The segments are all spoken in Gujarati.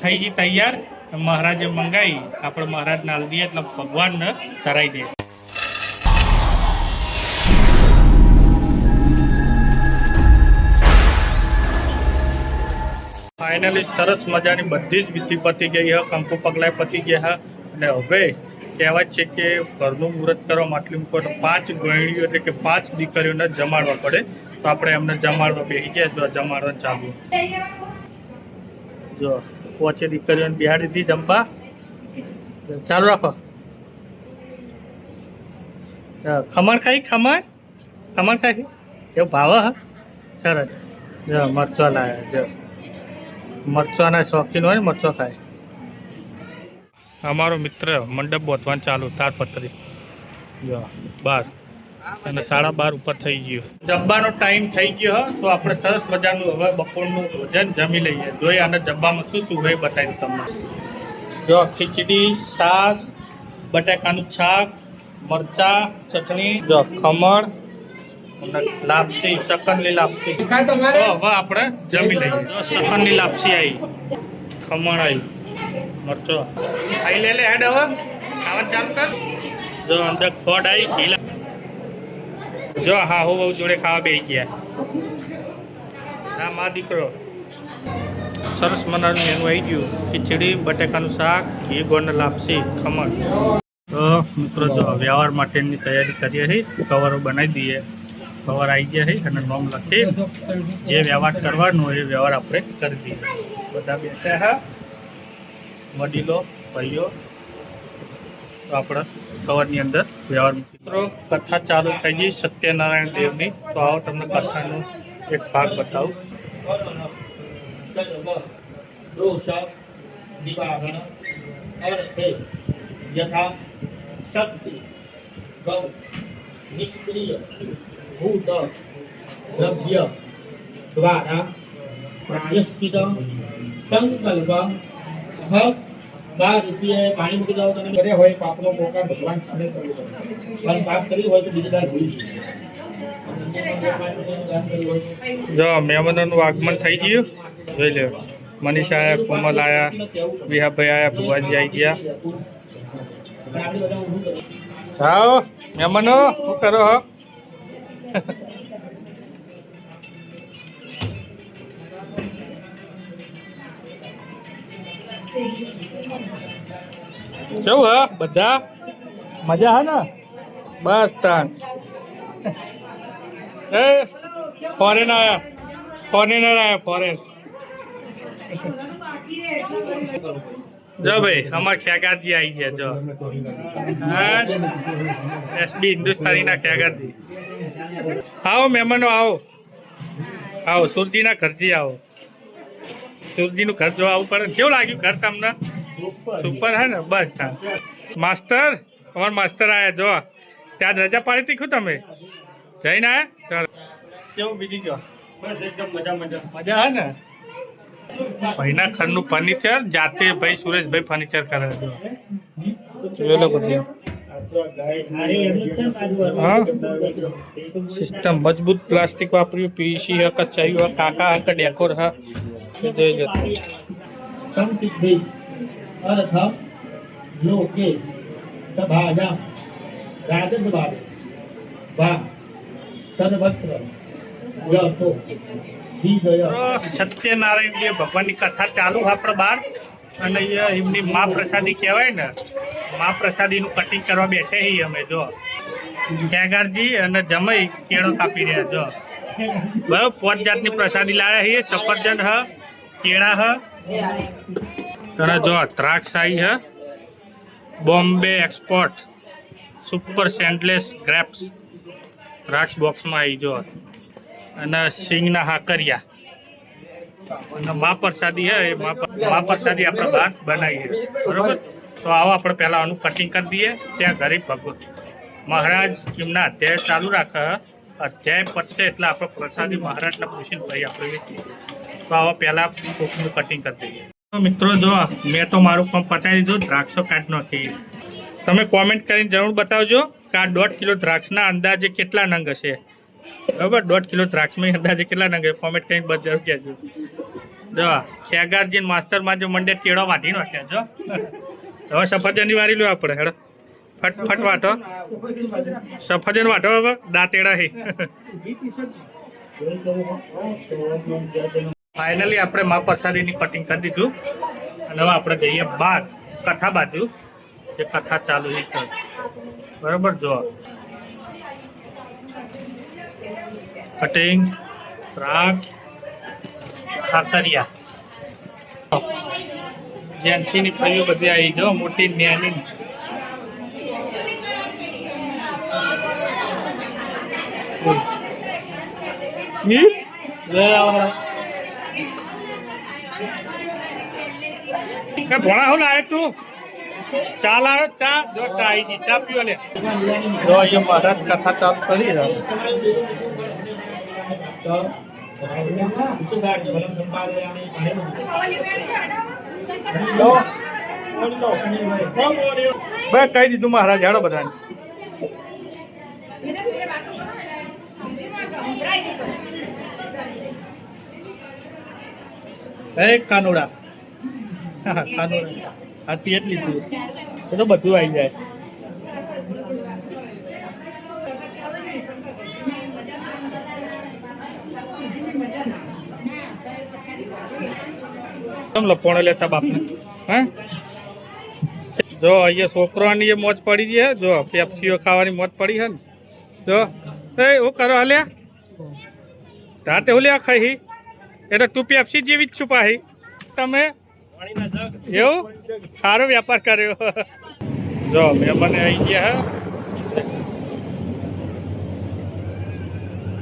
થઈ ગઈ તૈયાર. મહારાજે મંગાવી, આપણે મહારાજને આલી દઈએ એટલે ભગવાનને ધરાઈ દઈએ. ફાઇનલી સરસ મજાની બધી જ વિધિ પતી ગઈ છે. કંકુ પગલાં પતી ગયા છે અને હવે કહેવાય છે કે ઘરનું મુહૂર્ત કરવા માટે 5 ગયણીઓ એટલે કે 5 દીકરીઓને જમાડવા પડે. તો આપણે એમને જમાડવા બેસી ગયા. જો જમાડવા ચાલુ, જો 5 દીકરીઓને બિહાડી દીધી જમવા. ચાલુ રાખો. ખમણ ખાઈ, ખમણ ખાઈ એવું ભાવ હ. સરસ. જો મરચો લાવ્યા. જો મરચાના શોખીન હોય ને મરચો ખાય. અમારો મિત્ર મંડપ બોધવાનું ચાલુ, તાડપત્રી જો 12 અને 12:30 ઉપર થઈ ગયું. જબ્બાનો ટાઈમ થઈ ગયો તો આપણે સરસ મજાનું હવે બપોરનું ભોજન જમી લઈએ. જોઈએ આના જબ્બામાં શું શું હોય બતાવી તમને. જો ખીચડી, છાશ, બટાકાનું શાક, મરચા, ચટણી, જો ખમણ, લાપસી, શકરની લાપસી. તો હવે આપણે જમી લઈએ. શકરની લાપસી આવી, ખમણ આવી, મરચો ખાઈ લે. હેડ હવે ખાવાનું ચાલુ કર. જો અંદર ખોડ આવી, ઘી. જો હા હું બહુ જોડે ખાવા બેસી ગયા. હા મા દીકરો. સરસ મજાનું મેનુ આવી ગયું. ખીચડી, બટાકાનું શાક, ઘી ગોળને લાપસી, ખમણ. તો મિત્રો જો વ્યવહાર માટેની તૈયારી કરીએ છીએ. કવરો બનાવી દઈએ. કવર આવી ગયા છે અને નોમ લખી જે વ્યવહાર કરવાનો એ વ્યવહાર આપણે કરી દઈએ. બધા બેઠા હા વડીલો ભાઈઓ. તો આપણે કવરની અંદર વ્યવહાર. મિત્રો કથા ચાલુ થઈ ગઈ સત્યનારાયણ દેવની. તો આવો તમને કથાનો એક ભાગ બતાવું. ભૂત દ્રવ્ય દ્વારા પ્રાયશ્ચિત સંકલ્પ બાર ઋષિએ પાણી મૂકી દો. તમે કર્યા હોય પાપનો મોકા ભગવાન સામે કર્યો પણ પાપ કર્યું હોય તો બીજી વાર ભૂલી જો મહેમાનોનું આગમન થઈ ગયું. જોઈ લે મનીષા આયા, કોમલ આયા, વિહાભાઈ આયા, ભુવાજી આવી ગયા. આવો મહેમાનો શું કરો હો? કેવું હા બધા મજા હે ને? બસ તાન એ ફોરેન આયા, ફોરેનર આયા, ફોરેન. જો ભાઈ અમાર ખેગારજી આવી ગયા. જો હા એસબી હિન્દુસ્તાનીના ખેગારજી. આવો મહેમાનો આવો, આવો સુરજીના ઘરજી આવો. સુરજીનું ઘર જોવા આવવું પડે. કેવું લાગ્યું ઘર તમને? સુપર હે ને? બસ હા માસ્તર, અમારા માસ્તર આયા. જો ત્યાં રજા પાડી હતી શું તમે જઈને આયા? કેવું બીજી જો? બસ એકદમ મજા મજા મજા હે ને? ભાઈના ઘરનું ફર્નિચર જાતે ભાઈ સુરેશભાઈ ફર્નિચર કરે. હા સિસ્ટમ મજબૂત પ્લાસ્ટિક વાપર્યું, પીસી કચાયું, કાકા હક ડેકોર હા જોઈ લો. સંસિદ્ધિ અર્થ લોકે સભાજામ રાજદ્વારે વા સર્વત્ર યસો. સત્યનારાયણ દેવ ભગવાનની કથા ચાલુ આપણે બહાર. અને એમની મા પ્રસાદી કહેવાય ને, મા પ્રસાદીનું કટિંગ કરવા બેઠે છીએ અમે. જો ખેગારજી અને જમાઈ કેળો કાપી રહ્યા. જો બરાબર 5 જાતની પ્રસાદી લાવ્યા છીએ. સફરજન હ, કેળા હ, અને જો દ્રાક્ષ આવી હ, બોમ્બે એક્સપોર્ટ સુપર સેન્ડલેસ ગ્રેપ્સ દ્રાક્ષ બોક્સમાં આવી. જો અને સિંગના હાકરિયા અને મા પ્રસાદી હે. એ મા પ્રસાદી આપણે બહાર બનાવીએ બરાબર. તો આવો આપણે પહેલાં આનું કટિંગ કરી દઈએ. ત્યાં ગરીબ ભગત મહારાજ એમના અધ્યાય ચાલુ રાખે. અધ્યાય પતશે એટલે આપણે પ્રસાદી મહારાજને પૂછીને ભાઈ આપણે વેચીએ. તો આવો પહેલાં કોકનું કટિંગ કરી દઈએ. મિત્રો જો મેં તો મારું કામ પતાવી દીધું. દ્રાક્ષો કાઢ નાખી. તમે કોમેન્ટ કરીને જરૂર બતાવજો કે આ 1.5 કિલો દ્રાક્ષના અંદાજે કેટલા નંગ હશે. બરાબર 1.5 કિલો દ્રાક્ષમાં અંદાજે કેટલા નંગ? કોમેન્ટ કરીને બસ જરૂર કહેજો. જો ખેગારજી માસ્ટરમાં જો મંડે કેળો વાટી નાખ્યા જો હવે સફરજનની વારી લો આપણે હેડો ફટ વાટો સફરજન વાટો હવે દાંતેડા હે ફાઇનલી આપણે મા પ્રસાદીની કટિંગ કરી દીધું અને હવે આપણે જઈએ બહાર કથા બાજુ જે કથા ચાલુ છે બરાબર જો કટિંગ રાગ ખાતરિયા જેન્સીની ફળીઓ બધી આવી જો મોટી ન્યાની ભોણા હું લાવે તું ચા લાવે ચા જો ચા આવી ગઈ ચા પીવો લે જો અહીંયા મહારાજ કથા ચાલુ કરી બસ કહી દીધું મહારાજ હેડો બધાને કાનોડા કાનોડા આ પીએ જ લીધું એ તો બધું આવી જાય લપોણો લેતા બાપને હા જો અહીંયા છોકરાની મોજ પડી છે જો પેપ્સીઓ ખાવાની મોજ પડી છે ને જો એ હું કરો હાલ્યા રાતે હું લ્યા ખાઈ એટલે તું પેપ્સી જેવી જ છુપાહી તમે એવું સારો વેપાર કર્યો જો મહેમાન આવી ગયા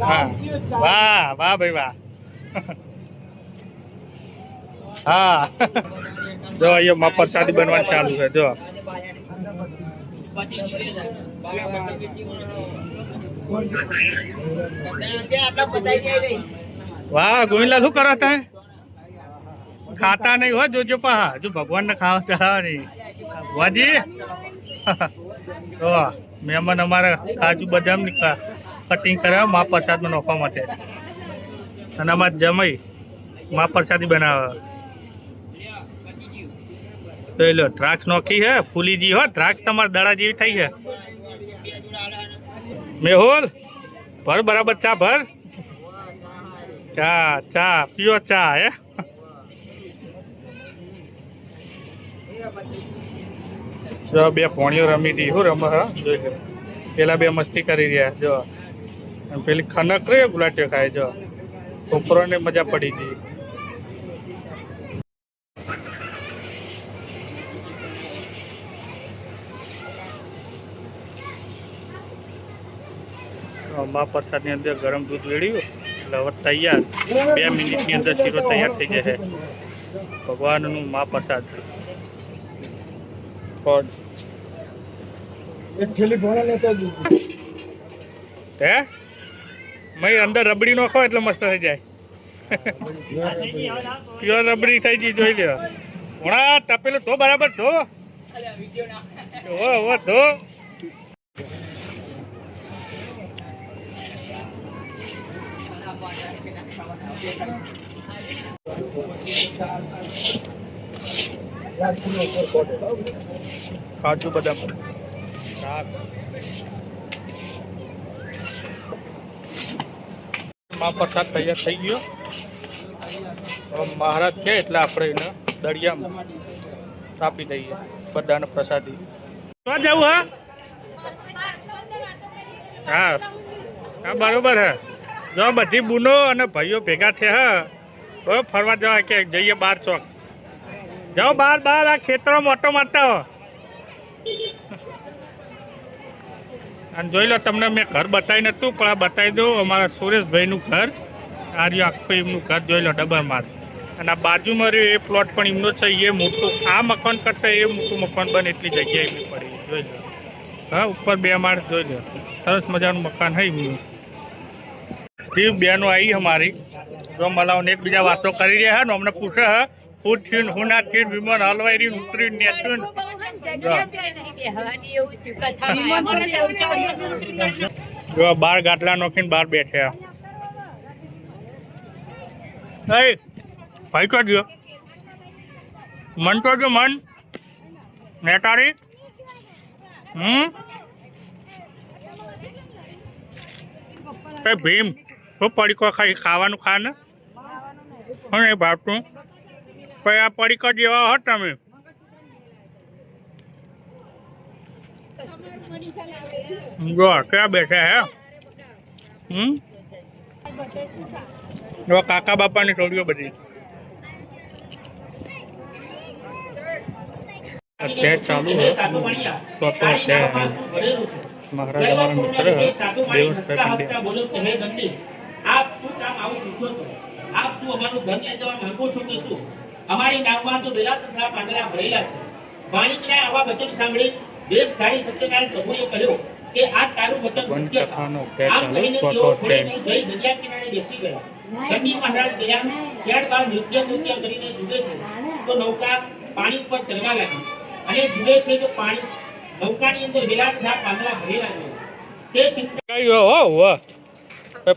હા વાહ વાહ ભાઈ વાહ હા જો અહીંયા માં પ્રસાદી બનવાનું ચાલુ છે જો વાહ ગોવિંદલાલ શું કરો તમે ખાતા નહીં હોય જોજો પા જો ભગવાન ને ખાવા ચડાવવાની ભુવાજી તો મહેમાન અમારે કાજુ બદામ ની કટિંગ કરાવે મા પ્રસાદમાં નોખવા માટે અને અમારે જમાઈ મા પ્રસાદી બનાવે તો લો દ્રાક્ષ નોખી છે ફૂલીજી હો દ્રાક્ષ તમારે દડા જેવી થઈ છે મેહુલ ભર બરાબર ચા ભર ચા ચા પીઓ ચા હે જો બે પોણીઓ રમી હતી શું રમે હા જોઈ લે પેલા બે મસ્તી કરી રહ્યા જો પેલી ખનક રે ગુલાટીઓ ખાય જો છોકરોને મજા પડી ગઈ મા પ્રસાદની અંદર ગરમ દૂધ વેળ્યું એટલે હવે તૈયાર 2 મિનિટની અંદર શીરો તૈયાર થઈ જશે ભગવાનનું મા પ્રસાદ હે મય અંદર રબડી નાખો એટલે મસ્ત થઈ જાય પ્યોર રબડી થઈ ગઈ જોઈ લે ઘોડા તપેલું ધો બરાબર ધો ધો કાજુ બદામ શાક મા પ્રસાદ તૈયાર થઈ ગયો મહારાજ છે એટલે આપણે એને દળિયામાં આપી દઈએ બધાને પ્રસાદી તો જવું હા હા બરોબર હે જો બધી બુનો અને ભાઈઓ ભેગા થયા હા ફરવા જવા કે જઈએ 12 ચોક જાઓ બહાર આ ખેતરમાં ઓટો મારતા હો અને જોઈ લો તમને મેં ઘર બતાવી નતું પણ આ બતાવી દઉં અમારા સુરેશભાઈનું ઘર આ રહ્યું આખું એમનું ઘર જોઈ લો ડબલ માર અને આ બાજુમાં રહ્યું એ પ્લોટ પણ એમનો છે એ મોટું આ મકાન કરતાં એ મોટું મકાન બને એટલી જગ્યા એમની પડી જોઈ લો હા ઉપર 2 માળ જોઈ લો સરસ મજાનું મકાન હે એમનું તીવ બહેનો આવી અમારી જો મલાવને એકબીજા વાતો કરી રહ્યા ને અમને પૂછે હા ફૂટ થયું હું ના થયું વિમાન હલવાઈ રહ્યું ઉતરી નેચ્યું જો 12 ગાટલા નોખીને બહાર બેઠ્યા ભાઈ તો દો મન તો જો મન નેતારી કઈ ભીમ શું પડીકો ખાવાનું ખા ને હું નહીં ભાવતું કઈ આ પડીકો જેવા હો તમે જો ક્યાં બેઠા હે જો કાકા બાપાની ટોળીઓ બધી અત્યારે ચાલુ હે ચોથો અત્યારે મહારાજ અમારા મિત્ર દેવસ્થ આપ શું કામ આવું પૂછો છો? આપ શું અમારું ધન લઈ જવા માંગો છો કે શું? અમારી નાવમાં તો વેલા તથા પાંદડા ભરેલા છે. વાણિકના આવા વચન સાંભળી દેશધારી સત્યનારાયણ પ્રભુએ કહ્યો કે આ તારું વચન સત્ય છે. આમ કહીને તેઓ ઘોડે જઈ દરિયા કિનારે બેસી ગયા. ધનની મહારાજ ગયા ત્યારબાદ નૃત્ય કરીને જુએ છે તો નૌકા પાણી ઉપર તરવા લાગી અને જુએ છે તો પાણી નૌકાની અંદર વેલા તથા પાંદડા ભરેલા છે. તે ચિંતા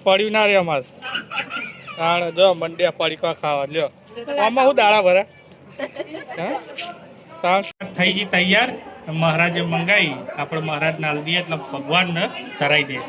પડ્યું ના રે અમારે તાણ જો મંડ્યા પડીકા ખાવા લ્યો આમાં હું દાડા ભરે થઈ ગઈ તૈયાર મહારાજે મંગાવી આપણે મહારાજને હાલ દઈએ એટલે ભગવાનને ધરાઈ દે